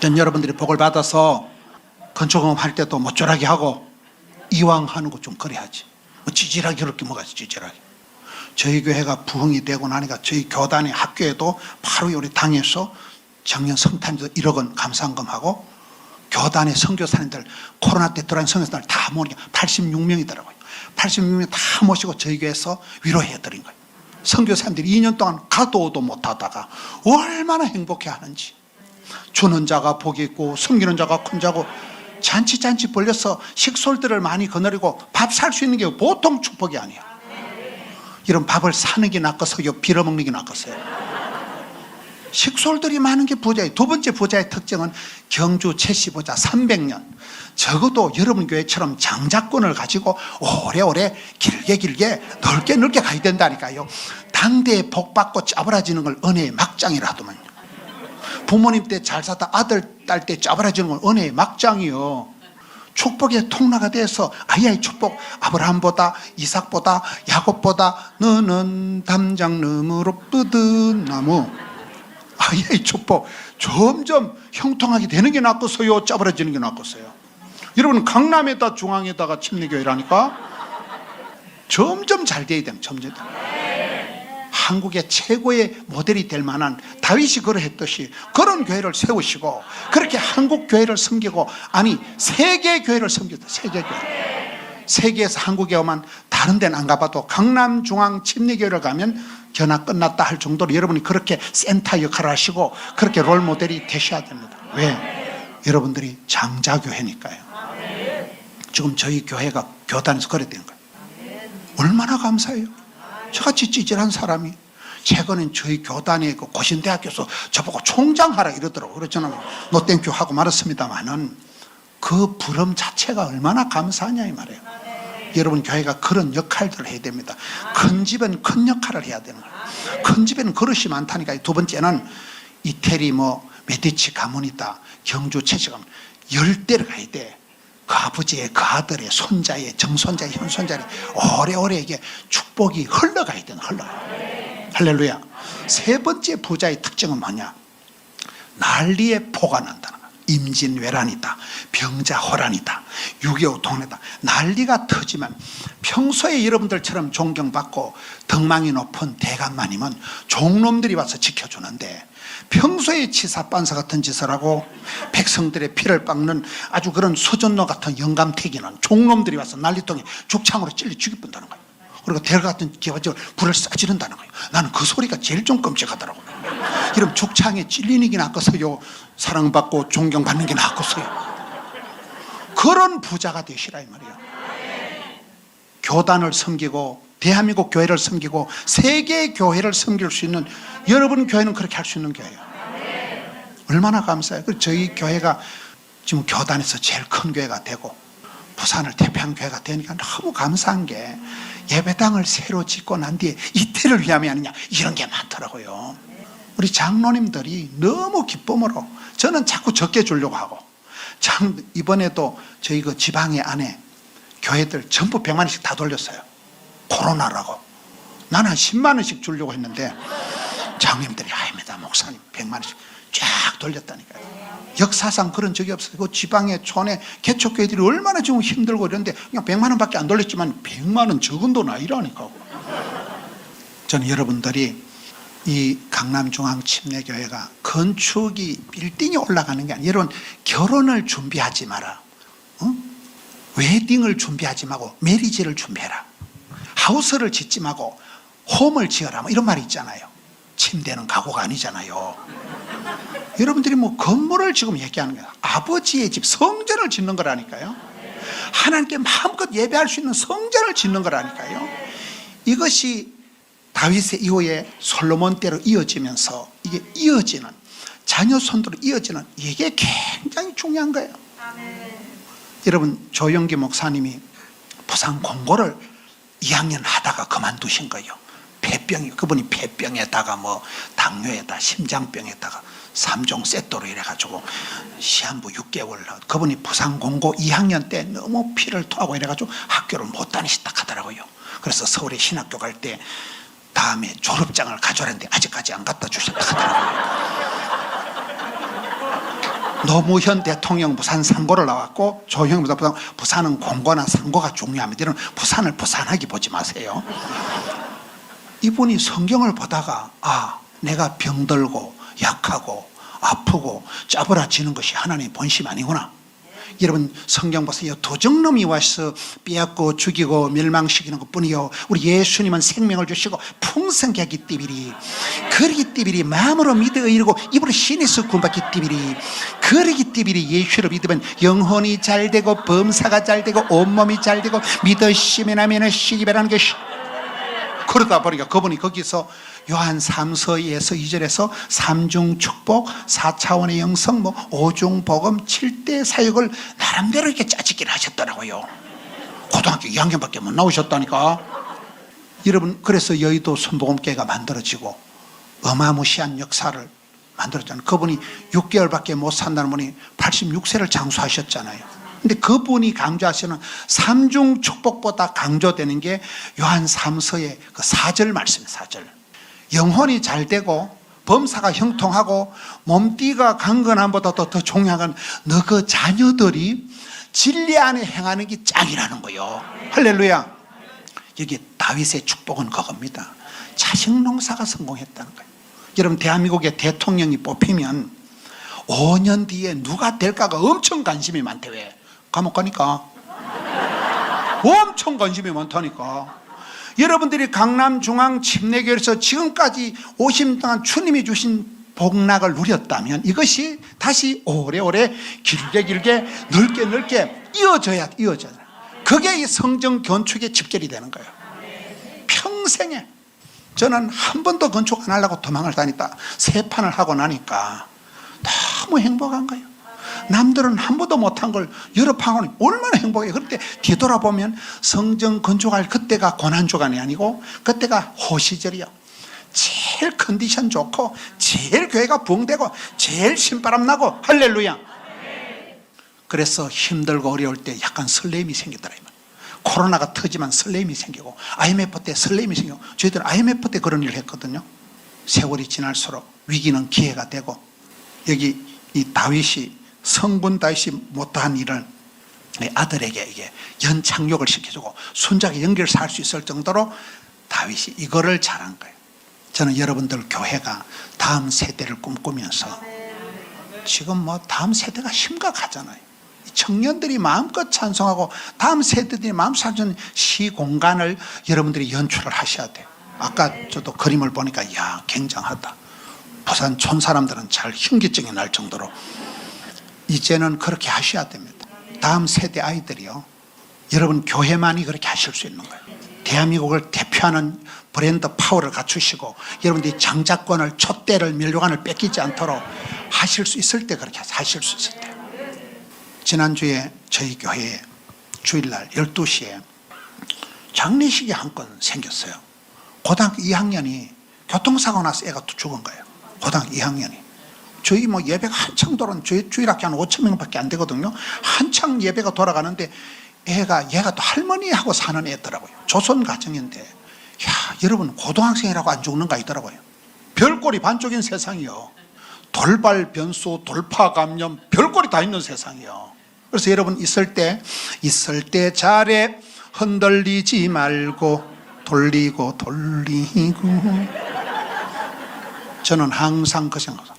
전 여러분들이 복을 받아서 건축업 할 때도 모쪼라게 하고 이왕 하는 거 좀 그래야지. 찌질하게 그렇게 뭐가 찌질하게. 저희 교회가 부흥이 되고 나니까 저희 교단의 학교에도 바로 우리 당에서 작년 성탄절 1억 원 감사헌금하고 교단의 선교사님들 코로나 때 들어온 선교사님들 다 모으니까 86명이더라고요. 86명 다 모시고 저희 교회에서 위로해드린 거예요. 선교사님들이 2년 동안 가도도 못하다가 얼마나 행복해 하는지. 주는 자가 복이 있고 숨기는 자가 큰 자고 잔치 벌려서 식솔들을 많이 거느리고 밥 살 수 있는 게 보통 축복이 아니에요. 이런 밥을 사는 게 낫겠어요? 빌어먹는 게 낫겠어요? 식솔들이 많은 게 부자예요. 두 번째 부자의 특징은 경주 최씨 부자 300년. 적어도 여러분 교회처럼 장자권을 가지고 오래오래 길게 넓게 가야 된다니까요. 당대에 복 받고 짜부라지는 걸 은혜의 막장이라 하더만요. 부모님 때 잘 사다 아들 딸 때 짜부라지는 건 은혜의 막장이요. 축복의 통로가 돼서 아이의 축복, 아브라함보다 이삭보다 야곱보다 너는 담장 너머로 뻗은 나무. 아이의 축복 점점 형통하게 되는 게 낫겠어요? 짜부라지는 게 낫겠어요? 여러분 강남에다 중앙에다가 침례교회라니까 점점 잘 돼야 돼요. 점점. 한국의 최고의 모델이 될 만한 다윗이 그러했듯이 그런 교회를 세우시고 그렇게 한국 교회를 섬기고 아니 세계 교회를 섬기다. 세계 교회. 세계에서 한국에 오면 다른 데는 안 가봐도 강남 중앙 침례교회를 가면 견학 끝났다 할 정도로 여러분이 그렇게 센터 역할을 하시고 그렇게 롤 모델이 되셔야 됩니다. 왜? 여러분들이 장자교회니까요. 지금 저희 교회가 교단에서 그래 되는 거예요. 얼마나 감사해요. 저같이 찌질한 사람이 최근엔 저희 교단의 그 고신대학교에서 저보고 총장하라 이러더라고요. 그래서 저는 노 땡큐 하고 말았습니다만은 그 부름 자체가 얼마나 감사하냐 이 말이에요. 여러분 교회가 그런 역할들을 해야 됩니다. 큰 집은 큰 역할을 해야 되는 거예요. 큰 집에는 그릇이 많다니까. 두 번째는 이태리 메디치 가문이다. 경주 채식 가문 10대를 가야 돼. 그 아버지의 그 아들의 손자의 정손자의 현손자의 오래오래 이게 축복이 흘러가야 되는 흘러가요. 할렐루야. 세 번째 부자의 특징은 뭐냐? 난리의 포가 난다는 거야. 임진왜란이다, 병자호란이다, 6.25 동네다. 난리가 터지면 평소에 여러분들처럼 존경받고 덕망이 높은 대감마님은 종놈들이 와서 지켜주는데 평소에 치사빤사 같은 짓을 하고 백성들의 피를 깎는 아주 그런 서전노 같은 영감태기는 종놈들이 와서 난리통에 죽창으로 찔러 죽여본다는 거예요. 그리고 대를 같은 기와집을 불을 쏴지른다는 거예요. 나는 그 소리가 제일 좀 끔찍하더라고요. 이런 죽창에 찔리는 게 낫겠어요? 사랑받고 존경받는 게 낫겠어요? 그런 부자가 되시라 이 말이에요. 교단을 섬기고 대한민국 교회를 섬기고 세계 교회를 섬길 수 있는 여러분 교회는 그렇게 할 수 있는 교회예요. 얼마나 감사해요. 저희 교회가 지금 교단에서 제일 큰 교회가 되고 부산을 대표한 교회가 되니까 너무 감사한 게 예배당을 새로 짓고 난 뒤에 이태를 위함이 아니냐 이런 게 많더라고요. 우리 장로님들이 너무 기쁨으로 저는 자꾸 적게 주려고 하고 이번에도 저희 그 지방의 안에 교회들 전부 100만 원씩 다 돌렸어요. 코로나라고. 나는 한 10만 원씩 주려고 했는데 장로님들이 아닙니다 목사님 100만 원씩 쫙 돌렸다니까요. 역사상 그런 적이 없어요. 그 지방의 촌에 개척교회들이 얼마나 지금 힘들고 이런데 그냥 100만 원밖에 안 돌렸지만 100만 원 적은 돈 아니라니까. 저는 여러분들이 이 강남중앙침례교회가 건축이 빌딩이 올라가는 게 아니라 여러분 결혼을 준비하지 마라. 웨딩을 준비하지 말고 메리지를 준비해라. 하우스를 짓지 말고 홈을 지어라 뭐 이런 말이 있잖아요. 침대는 가구가 아니잖아요. 여러분들이 건물을 지금 얘기하는 거예요. 아버지의 집 성전을 짓는 거라니까요. 하나님께 마음껏 예배할 수 있는 성전을 짓는 거라니까요. 이것이 다윗의 이후에 솔로몬 때로 이어지면서 이게 이어지는 자녀 손으로 이어지는 이게 굉장히 중요한 거예요. 여러분, 조영기 목사님이 부산 공고를 2학년 하다가 그만두신 거예요. 폐병이, 그분이 폐병에다가 뭐 당뇨에다 심장병에다가 3종 세트로 이래가지고 시한부 6개월, 그분이 부산 공고 2학년 때 너무 피를 토하고 이래가지고 학교를 못 다니시다 하더라고요. 그래서 서울에 신학교 갈 때 다음에 졸업장을 가져라는데 아직까지 안 갖다 주셨다 하더라고요. 노무현 대통령 부산 상고를 나왔고, 조형보다 부산은 공고나 상고가 중요합니다. 이런 부산을 부산하게 보지 마세요. 이분이 성경을 보다가 내가 병들고 약하고 아프고 짜부라지는 것이 하나님의 본심 아니구나. 여러분, 성경 보세요. 도적놈이 와서 빼앗고 죽이고 멸망시키는 것뿐이요, 우리 예수님은 생명을 주시고 풍성케 하기 때문에, 그러기 때문에 마음으로 믿어 의르고 입으로 신에서 구원받기 때문에, 그러기 때문에 예수를 믿으면 영혼이 잘되고 범사가 잘되고 온몸이 잘되고 믿으시면 하면 시기바라는 것이. 그러다 보니까 그분이 거기서 요한 3서에서 2절에서 3중 축복, 4차원의 영성, 5중 복음, 7대 사역을 나름대로 이렇게 짜집기를 하셨더라고요. 고등학교 2학년밖에 못 나오셨다니까. 여러분, 그래서 여의도 순복음교회가 만들어지고 어마무시한 역사를 만들었잖아요. 그분이 6개월밖에 못 산다는 분이 86세를 장수하셨잖아요. 근데 그분이 강조하시는 3중 축복보다 강조되는 게 요한 3서의 그 4절 말씀이에요. 4절. 영혼이 잘 되고 범사가 형통하고 몸띠가 강건함보다 더 중요한 건 너 그 자녀들이 진리 안에 행하는 게 짱이라는 거예요. 할렐루야. 여기 다윗의 축복은 그겁니다. 자식 농사가 성공했다는 거예요. 여러분, 대한민국의 대통령이 뽑히면 5년 뒤에 누가 될까가 엄청 관심이 많대. 왜? 감옥 가니까. 엄청 관심이 많다니까. 여러분들이 강남중앙 침례교회에서 지금까지 50년 동안 주님이 주신 복락을 누렸다면 이것이 다시 오래오래 길게 넓게 이어져야. 그게 이 성전 건축의 집결이 되는 거예요. 평생에. 저는 한 번도 건축 안 하려고 도망을 다녔다 세 판을 하고 나니까 너무 행복한 거예요. 남들은 한 번도 못한 걸 여러 판 하니 얼마나 행복해요. 그때 뒤돌아보면 성전 건축할 그때가 고난주간이 아니고 그때가 호시절이요. 제일 컨디션 좋고 제일 교회가 부흥되고 제일 신바람 나고. 할렐루야. 그래서 힘들고 어려울 때 약간 설렘이 생기더라. 코로나가 터지면 설렘이 생기고 IMF 때 설렘이 생기고, 저희들은 IMF 때 그런 일을 했거든요. 세월이 지날수록 위기는 기회가 되고, 여기 이 다윗이, 성군 다윗이 못한 일을 아들에게 이게 연착륙을 시켜주고 손자가 연결해서 할 수 있을 정도로 다윗이 이거를 잘한 거예요. 저는 여러분들 교회가 다음 세대를 꿈꾸면서, 지금 다음 세대가 심각하잖아요. 청년들이 마음껏 찬송하고 다음 세대들이 마음껏 찬송하는 시공간을 여러분들이 연출을 하셔야 돼요. 아까 저도 그림을 보니까 이야, 굉장하다. 부산 촌 사람들은 잘 현기증이 날 정도로 이제는 그렇게 하셔야 됩니다. 다음 세대 아이들이요, 여러분 교회만이 그렇게 하실 수 있는 거예요. 대한민국을 대표하는 브랜드 파워를 갖추시고 여러분들이 장자권을, 촛대를, 면류관을 뺏기지 않도록 하실 수 있을 때 그렇게 하실 수 있을 때. 지난주에 저희 교회에 주일날 12시에 장례식이 한 건 생겼어요. 고등학교 2학년이 교통사고 나서 애가 또 죽은 거예요. 고등학교 2학년이. 저희 예배가 한창 돌아가는, 저희 주일학교 한 5천 명밖에 안 되거든요. 한창 예배가 돌아가는데 얘가 또 할머니하고 사는 애더라고요. 조선 가정인데, 야, 여러분 고등학생이라고 안 죽는가 있더라고요. 별꼴이 반쪽인 세상이요. 돌발 변수, 돌파 감염, 별꼴이 다 있는 세상이요. 그래서 여러분 있을 때 잘해, 흔들리지 말고 돌리고. 저는 항상 그 생각.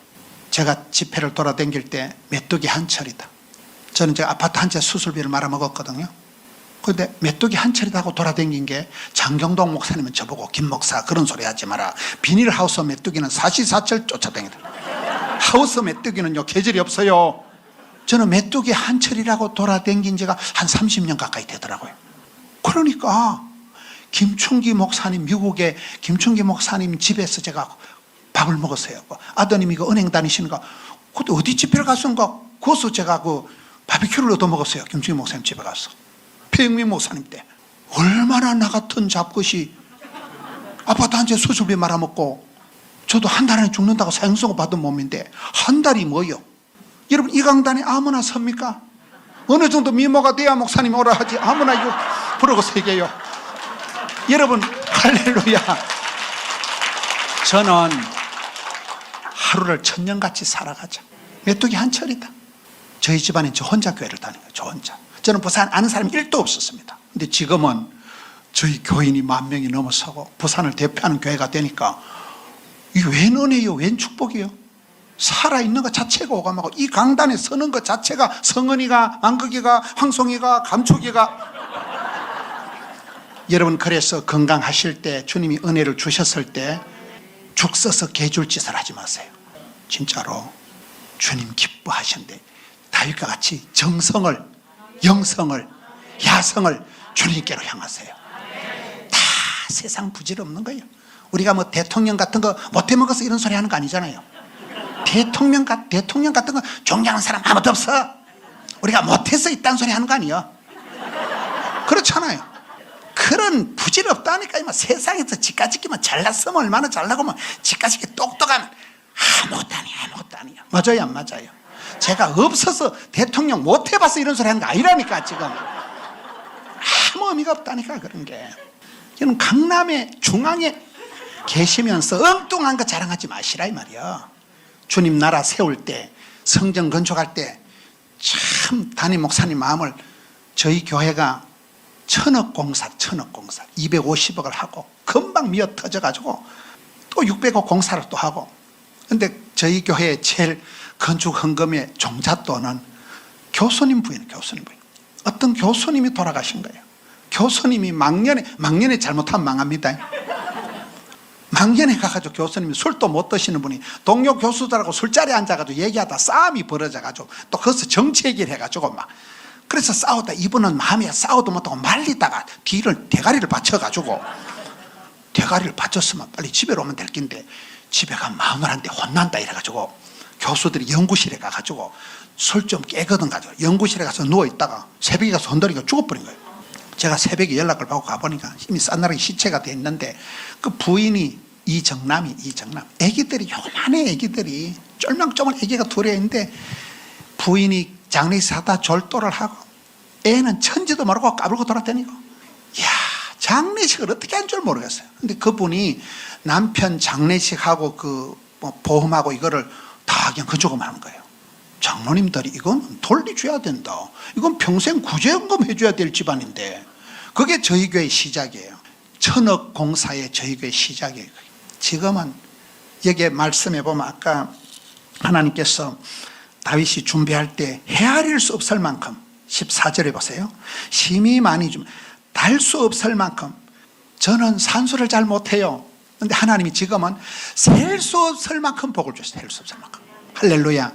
제가 집회를 돌아다닐 때 메뚜기 한 철이다. 저는 제가 아파트 한 채 수술비를 말아먹었거든요. 그런데 메뚜기 한 철이다 하고 돌아다닌 게, 장경동 목사님은 저보고 김 목사 그런 소리 하지 마라. 비닐하우스 메뚜기는 사시사철 쫓아다니다. 하우스 메뚜기는요 계절이 없어요. 저는 메뚜기 한 철이라고 돌아다닌 지가 한 30년 가까이 되더라고요. 그러니까 김충기 목사님, 미국의 김충기 목사님 집에서 제가 밥을 먹었어요. 아드님이 은행 다니시는가, 그때 어디 집회를 갔는가, 거기서 제가 바비큐를 얻어 먹었어요. 김충희 목사님 집에 가서. 배영민 목사님 때. 얼마나 나 같은 잡것이 아파트 한 채 수술비 말아먹고, 저도 한 달 안에 죽는다고 사형선고 받은 몸인데 한 달이 뭐요? 여러분, 이 강단에 아무나 섭니까? 어느 정도 미모가 돼야 목사님 오라 하지. 아무나 이거 부르고 세게요. 여러분, 할렐루야. 저는 하루를 천년같이 살아가자. 메뚜기 한 철이다. 저희 집안엔 저 혼자 교회를 다니는 거예요. 저 혼자. 저는 부산 아는 사람이 1도 없었습니다. 근데 지금은 저희 교인이 10,000명이 넘어서고 부산을 대표하는 교회가 되니까 이게 웬 은혜요, 웬 축복이요? 살아있는 것 자체가 오감하고, 이 강단에 서는 것 자체가 성은이가, 만극이가, 황송이가, 감축이가. 여러분, 그래서 건강하실 때, 주님이 은혜를 주셨을 때 죽 써서 개줄 짓을 하지 마세요. 진짜로 주님 기뻐하신대. 다윗과 같이 정성을, 영성을, 야성을 주님께로 향하세요. 다 세상 부질없는 거예요. 우리가 뭐 대통령 같은 거 못해 먹어서 이런 소리 하는 거 아니잖아요. 대통령 같은 거 존경하는 사람 아무도 없어. 우리가 못해서 이딴 소리 하는 거 아니에요. 그렇잖아요. 그런 부질없다니까. 세상에서 지까짓기만 잘났으면 얼마나 잘나고, 뭐 지까짓기 똑똑하면 아무것도 아니야. 맞아요, 안 맞아요? 제가 없어서 대통령 못 해봐서 이런 소리 하는 거 아니라니까. 지금 아무 의미가 없다니까, 그런 게. 여러분, 강남의 중앙에 계시면서 엉뚱한 거 자랑하지 마시라 이 말이야. 주님 나라 세울 때, 성전 건축할 때 참 담임 목사님 마음을, 저희 교회가 1,000억 공사 250억을 하고 금방 미어 터져가지고 또 600억 공사를 또 하고. 근데 저희 교회의 제일 건축 헌금의 종잣돈은 교수님 부인. 어떤 교수님이 돌아가신 거예요. 교수님이 망년에 잘못하면 망합니다. 망년에 가가지고 교수님이 술도 못 드시는 분이 동료 교수들하고 술자리에 앉아가지고 얘기하다 싸움이 벌어져가지고 또 거기서 정치 얘기를 해가지고 막, 그래서 싸우다 이분은 마음에 싸우도 못하고 말리다가 대가리를 받쳐가지고, 대가리를 받쳤으면 빨리 집에 오면 될 낀데 집에 가면 마누라한테 혼난다 이래가지고 교수들이 연구실에 가가지고 술 좀 깨거든 가지고 연구실에 가서 누워있다가 새벽에 가서 혼돈이가 죽어버린 거예요. 제가 새벽에 연락을 받고 가보니까 이미 싸늘하게 시체가 돼 있는데, 그 부인이 이정남, 애기들이, 요만해 애기들이, 쫄망쫄망 애기가 둘이 있는데 부인이 장례식 하다 졸도를 하고 애는 천지도 모르고 까불고 돌아다니고. 이야, 장례식을 어떻게 한 줄 모르겠어요. 근데 그분이 남편 장례식하고 뭐 보험하고 이거를 다 그냥 그쪽으로만 하는 거예요. 장로님들이 이건 돌려줘야 된다. 이건 평생 구제연금 해줘야 될 집안인데. 그게 저희 교회 시작이에요. 1,000억 공사의 저희 교회 시작이에요. 지금은 여기에 말씀해 보면 아까 하나님께서 다윗이 준비할 때 헤아릴 수 없을 만큼, 14절에 보세요. 심히 많이 좀 달 수 없을 만큼. 저는 산수를 잘 못해요. 근데 하나님이 지금은 셀 수 없을 만큼 복을 주셨어요. 셀 수 없을 만큼. 할렐루야.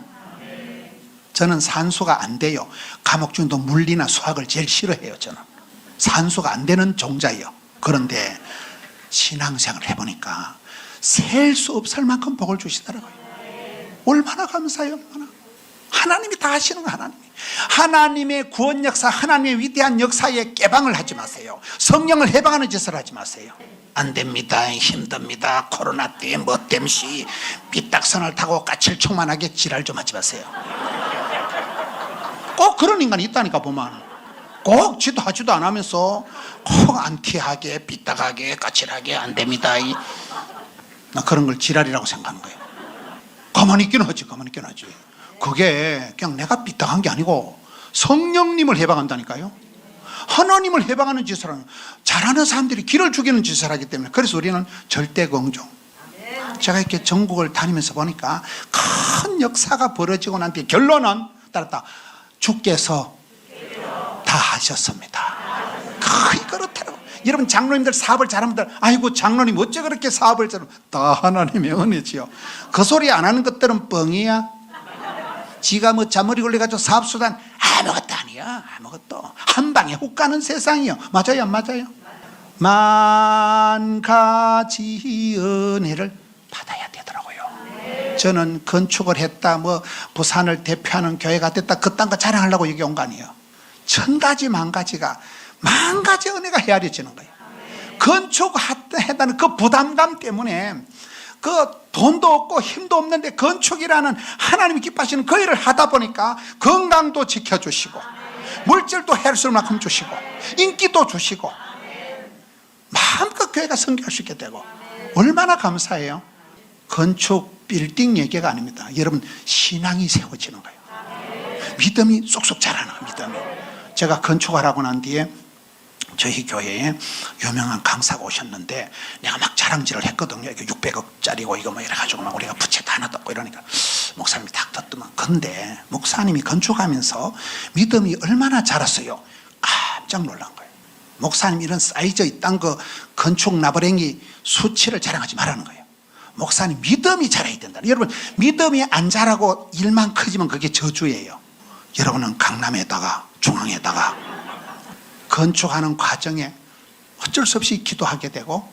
저는 산수가 안 돼요. 감옥 중에도 물리나 수학을 제일 싫어해요. 저는 산수가 안 되는 종자예요. 그런데 신앙생활을 해보니까 셀 수 없을 만큼 복을 주시더라고요. 얼마나 감사해요. 얼마나. 하나님이 다 하시는 거. 하나님의 구원 역사, 하나님의 위대한 역사에 깨방을 하지 마세요. 성령을 해방하는 짓을 하지 마세요. 안 됩니다, 힘듭니다, 코로나 때문에 뭐 땜시 삐딱선을 타고 까칠총만하게 지랄 좀 하지 마세요. 꼭 그런 인간이 있다니까. 보면 꼭 지도 하지도 안 하면서 꼭 안티하게 삐딱하게 까칠하게 안 됩니다. 나 그런 걸 지랄이라고 생각하는 거예요. 가만히 있기는 하지. 그게 그냥 내가 삐딱한 게 아니고 성령님을 해방한다니까요. 하나님을 해방하는 짓을 하는, 잘하는 사람들이 길을 죽이는 짓을 하기 때문에. 그래서 우리는 절대 공정. 제가 이렇게 전국을 다니면서 보니까 큰 역사가 벌어지고 난 뒤에 결론은 따랐다. 주께서 다 하셨습니다. 거의 그렇더라고. 여러분, 장로님들 사업을 잘하면 아이고 장로님 어째 그렇게 사업을 잘하면, 다 하나님의 은혜지요. 그 소리 안 하는 것들은 뻥이야. 지가 뭐 잔머리 걸려가지고 사업수단 아무것도 아니야. 아무것도. 한 방에 훅 가는 세상이요. 맞아요, 안 맞아요? 만 가지 은혜를 받아야 되더라고요. 저는 건축을 했다, 뭐 부산을 대표하는 교회가 됐다, 그딴 거 자랑하려고 여기 온 거 아니에요. 천 가지 만 가지가, 만 가지 은혜가 헤아려지는 거예요. 건축했다는 그 부담감 때문에 그 돈도 없고 힘도 없는데 건축이라는 하나님이 기뻐하시는 그 일을 하다 보니까 건강도 지켜주시고 물질도 해할 수 없는 만큼 주시고 인기도 주시고 마음껏 교회가 성교할 수 있게 되고, 얼마나 감사해요. 건축 빌딩 얘기가 아닙니다. 여러분, 신앙이 세워지는 거예요. 믿음이 쏙쏙 자라는 거예요. 믿음이. 제가 건축하라고 난 뒤에 저희 교회에 유명한 강사가 오셨는데 내가 막 자랑질을 했거든요. 이게 600억짜리고 이거 뭐 이래가지고 막 우리가 부채도 하나도 없고 이러니까 목사님이 딱 듣더만, 근데 목사님이 건축하면서 믿음이 얼마나 자랐어요. 깜짝 놀란 거예요. 목사님 이런 사이즈 있단 거 건축 나부랭이 수치를 자랑하지 말라는 거예요. 목사님 믿음이 자라야 된다. 여러분, 믿음이 안 자라고 일만 커지면 그게 저주예요. 여러분은 강남에다가 중앙에다가 건축하는 과정에 어쩔 수 없이 기도하게 되고,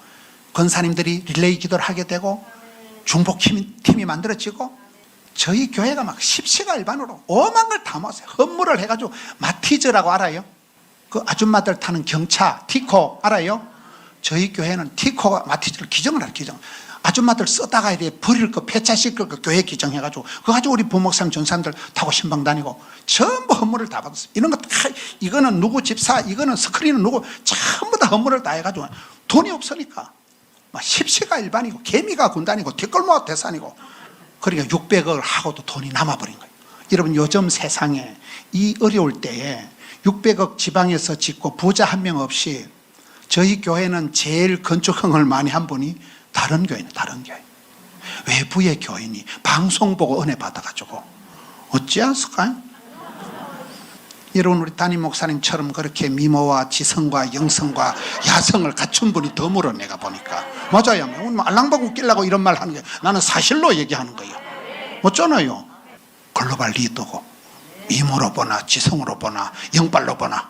권사님들이 릴레이 기도를 하게 되고, 중보팀이 만들어지고, 저희 교회가 막 십시가일반으로 오만 걸 다 모았어요. 헌물을 해가지고 마티즈라고 알아요? 그 아줌마들 타는 경차 티코 알아요? 저희 교회는 티코가 마티즈를 기증을 해요. 기증. 아줌마들 쓰다가 버릴 거 폐차시킬 거 교회 기증해가지고 그거 가지고 우리 부목사님 전사님들 타고 신방 다니고 전부 헌물을 다 받았어요. 이런 거 다, 이거는 누구 집사, 이거는 스크린은 누구, 전부 다 헌물을 다 해가지고 돈이 없으니까 막 십시가일반이고 개미가 군단이고 뒷골모가 대산이고, 그러니까 600억을 하고도 돈이 남아버린 거예요. 여러분, 요즘 세상에 이 어려울 때에 600억 지방에서 짓고 부자 한 명 없이, 저희 교회는 제일 건축흥을 많이 한 분이 다른 교회는 다른 교회, 외부의 교인이 방송 보고 은혜 받아가지고 어찌했을까요? 여러분, 우리 담임 목사님처럼 그렇게 미모와 지성과 영성과 야성을 갖춘 분이 드물어. 내가 보니까 맞아요. 알랑방 웃기려고 이런 말 하는 게, 나는 사실로 얘기하는 거예요. 어쩌나요? 글로벌 리더고 미모로 보나 지성으로 보나 영빨로 보나.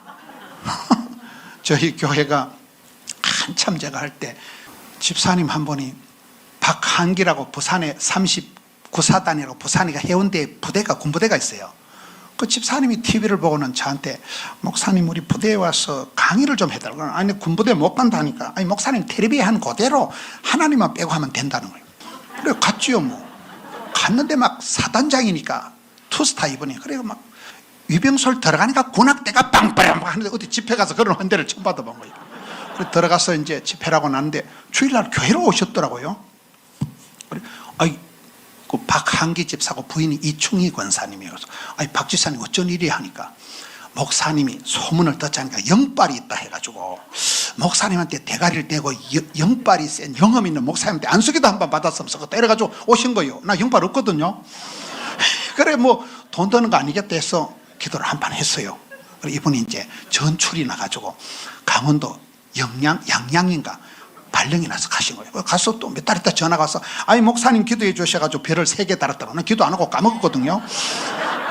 저희 교회가 한참 제가 할 때 집사님 한 분이, 박한기라고 부산에 39사단이라고 부산이가 해운대에 부대가 군부대가 있어요. 그 집사님이 TV를 보고는 저한테, 목사님 우리 부대에 와서 강의를 좀 해달라고. 아니 군부대 못 간다니까. 아니 목사님 텔레비에 한 그대로 하나님만 빼고 하면 된다는 거예요. 그래 갔지요. 뭐 갔는데 막 사단장이니까 투스타 입으니, 그래 막 위병소를 들어가니까 군악대가 빵빵 하는데 어디 집회 가서 그런 헌대를 처음 받아본 거예요. 그래 들어가서 이제 집회라고 나는데 주일날 교회로 오셨더라고요. 그래, 아이 그 박한기 집사고 부인이 이충희 권사님이어서, 아니 박 집사님 어쩐 일이 하니까, 목사님이 소문을 듣자니까 영빨이 있다 해가지고 목사님한테 대가리를 떼고 영빨이 센 영험 있는 목사님한테 안수기도 한번 받았으면서 때려가지고 오신 거예요. 나 영빨 없거든요. 그래 뭐 돈 드는 거 아니겠다 해서 기도를 한 판 했어요. 그래 이분이 이제 전출이 나가지고 강원도 양양인가 발령이 나서 가신 거예요. 가서 또 몇 달 있다 전화가 와서, 아니 목사님 기도해 주셔가지고 별을 3개 달았다고. 난 기도 안 하고 까먹었거든요.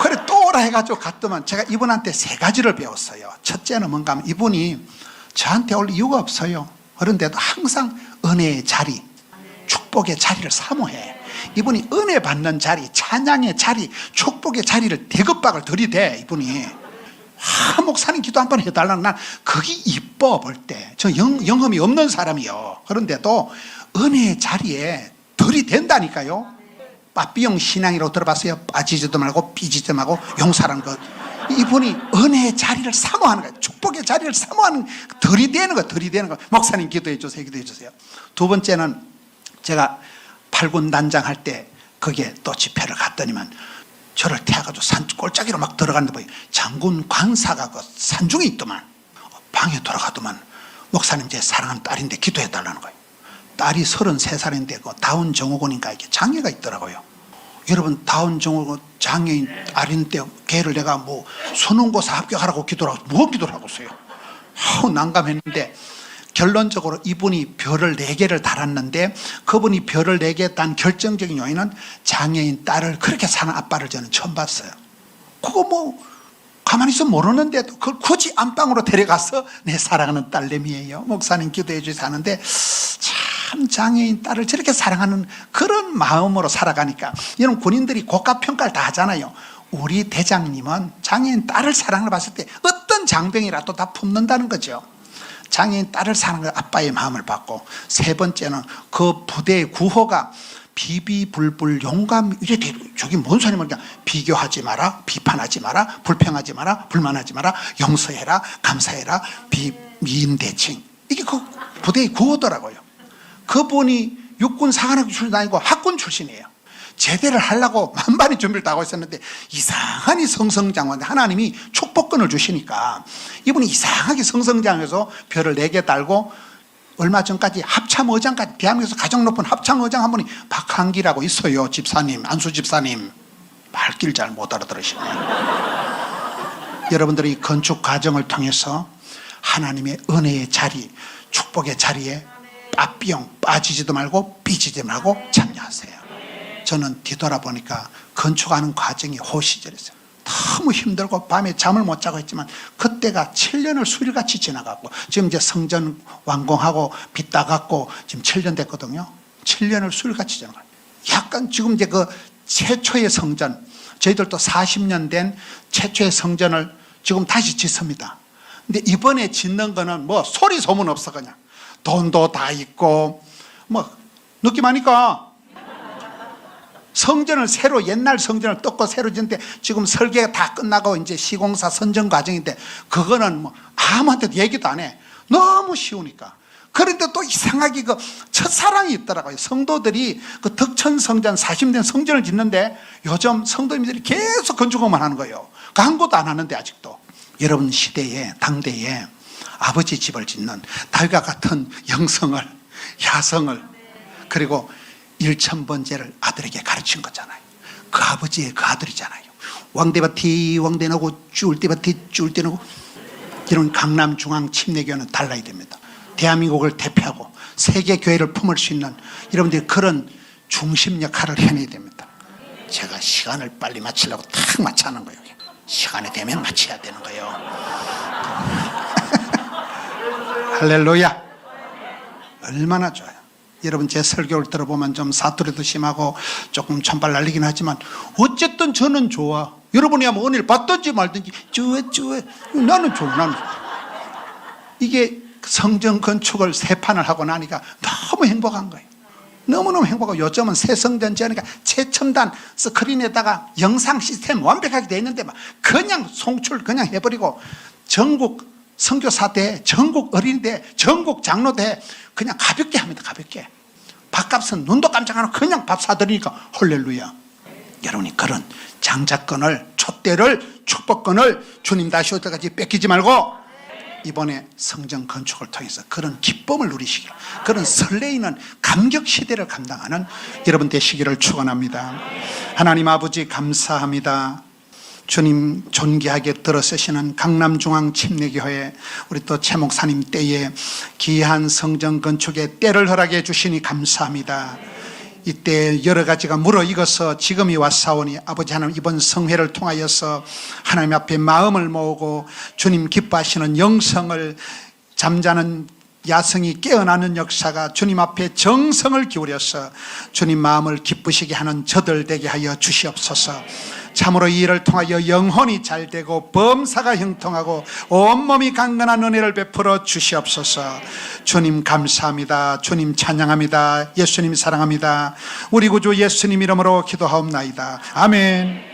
그래 또 오라 해가지고 갔더만 제가 이분한테 3가지를 배웠어요. 첫째는 뭔가 하면, 이분이 저한테 올 이유가 없어요. 그런데도 항상 은혜의 자리, 축복의 자리를 사모해. 이분이 은혜 받는 자리, 찬양의 자리, 축복의 자리를 대급박을 들이대. 이분이 목사님 기도 한번 해달라는, 난 그게 이뻐 볼 때. 저 영험이 없는 사람이요. 그런데도 은혜의 자리에 들이댄다니까요. 빠삐용 신앙이라고 들어봤어요? 빠지지도 말고 삐지지도 말고 용사라는 것. 이분이 은혜의 자리를 사모하는 거예요. 축복의 자리를 사모하는, 들이대는 거, 들이대는 거. 목사님 기도해 주세요, 기도해 주세요. 두 번째는 제가 8군 단장할 때 거기에 또 집회를 갔더니만 저를 태워가지고 산 꼴짜기로 막 들어갔는데 보니 장군 관사가 그 산중에 있더만, 방에 돌아가더만, 목사님 제 사랑하는 딸인데 기도해 달라는 거예요. 딸이 33살인데 그 다운 정후군인가 이게 장애가 있더라고요. 여러분, 다운 정후군 장애인 딸인데 걔를 내가 뭐 수능고사 합격하라고 기도를 하고 뭐 기도를 하고 있어요. 난감했는데 결론적으로 이분이 별을 4개를 달았는데, 그분이 별을 4개 단 결정적인 요인은 장애인 딸을 그렇게 사는 아빠를 저는 처음 봤어요. 그거 뭐 가만히 있으면 모르는데도 그걸 굳이 안방으로 데려가서 내 사랑하는 딸내미예요, 목사님 기도해 주세요 하는데, 참 참 장애인 딸을 저렇게 사랑하는 그런 마음으로 살아가니까 이런 군인들이 고가 평가를 다 하잖아요. 우리 대장님은 장애인 딸을 사랑을 봤을 때 어떤 장병이라도 다 품는다는 거죠. 장애인 딸을 사랑하는 아빠의 마음을 받고, 세 번째는 그 부대의 구호가 비비불불 용감. 이게 저기 뭔 소리 말이야. 비교하지 마라, 비판하지 마라, 불평하지 마라, 불만하지 마라, 용서해라, 감사해라, 미인대칭. 이게 그 부대의 구호더라고요. 그분이 육군 사관학교 출신 아니고 학군 출신이에요. 제대를 하려고 만반의 준비를 다 하고 있었는데 이상하니 성성장하는데 하나님이 축복권을 주시니까 이분이 이상하게 성성장해서 별을 4개 달고, 얼마 전까지 합참의장까지, 대한민국에서 가장 높은 합참의장 한 분이 박한기라고 있어요. 집사님, 안수 집사님. 말귀를 잘 못 알아들으시네요. 여러분들이 건축 과정을 통해서 하나님의 은혜의 자리, 축복의 자리에 빠삐용 빠지지도 말고 삐지지 말고 참여하세요. 저는 뒤돌아보니까 건축하는 과정이 호시절이었어요. 너무 힘들고 밤에 잠을 못 자고 했지만 그때가 7년을 수일같이 지나갔고, 지금 이제 성전 완공하고 빚 닦았고 지금 7년 됐거든요. 7년을 수일같이 지나가요. 약간 지금 이제 그 최초의 성전, 저희들도 40년 된 최초의 성전을 지금 다시 짓습니다. 근데 이번에 짓는 거는 뭐 소리 소문 없어. 그냥 돈도 다 있고 뭐 느낌 아니까 성전을 새로, 옛날 성전을 뜯고 새로 짓는데 지금 설계가 다 끝나고 이제 시공사 선정 과정인데 그거는 뭐 아무한테도 얘기도 안 해. 너무 쉬우니까. 그런데 또 이상하게 그 첫사랑이 있더라고요. 성도들이 그 덕천 성전 40년 성전을 짓는데 요즘 성도님들이 계속 건축업만 하는 거예요. 그 한 곳도 안 하는데 아직도. 여러분 시대에, 당대에 아버지 집을 짓는 다윗과 같은 영성을, 야성을, 그리고 일천번제를 아들에게 가르친 거잖아요. 그 아버지의 그 아들이잖아요. 왕대밭이 왕대나고 쭈울대밭이 쭈울대나고. 이런 강남중앙침례교회는 달라야 됩니다. 대한민국을 대표하고 세계 교회를 품을 수 있는 여러분들이 그런 중심 역할을 해내야 됩니다. 제가 시간을 빨리 마치려고 탁 마치는 거예요. 시간이 되면 마쳐야 되는 거예요. 할렐루야. 얼마나 좋아요. 여러분 제 설교를 들어보면 좀 사투리도 심하고 조금 찬발 날리긴 하지만 어쨌든 저는 좋아. 여러분이 한번 은혜를 받든지 말든지 좋아. 나는 좋아. 나는 이게 성전 건축을 3판을 하고 나니까 너무 행복한 거예요. 너무너무 행복하고, 요즘은 새 성전 지으니까 최첨단 스크린에다가 영상 시스템 완벽하게 돼 있는데 막 그냥 송출 그냥 해버리고, 전국 선교사대, 전국 어린이대, 전국 장로대 그냥 가볍게 합니다. 가볍게. 밥값은 눈도 깜짝 안 하고 그냥 밥 사드리니까 할렐루야. 여러분이 그런 장자권을, 촛대를, 축복권을 주님 다시 올 때까지 뺏기지 말고 이번에 성전 건축을 통해서 그런 기쁨을 누리시길, 그런 설레이는 감격 시대를 감당하는 여러분 되시기를 축원합니다. 하나님 아버지 감사합니다. 주님 존귀하게 들어서시는 강남중앙침례교회 우리 또 최 목사님 때에 귀한 성전 건축에 때를 허락해 주시니 감사합니다. 이때 여러 가지가 무르익어서 지금이 왔사오니 아버지 하나님 이번 성회를 통하여서 하나님 앞에 마음을 모으고 주님 기뻐하시는 영성을, 잠자는 야성이 깨어나는 역사가 주님 앞에 정성을 기울여서 주님 마음을 기쁘시게 하는 저들 되게 하여 주시옵소서. 참으로 이 일을 통하여 영혼이 잘되고 범사가 형통하고 온몸이 강건한 은혜를 베풀어 주시옵소서. 주님 감사합니다. 주님 찬양합니다. 예수님 사랑합니다. 우리 구주 예수님 이름으로 기도하옵나이다. 아멘.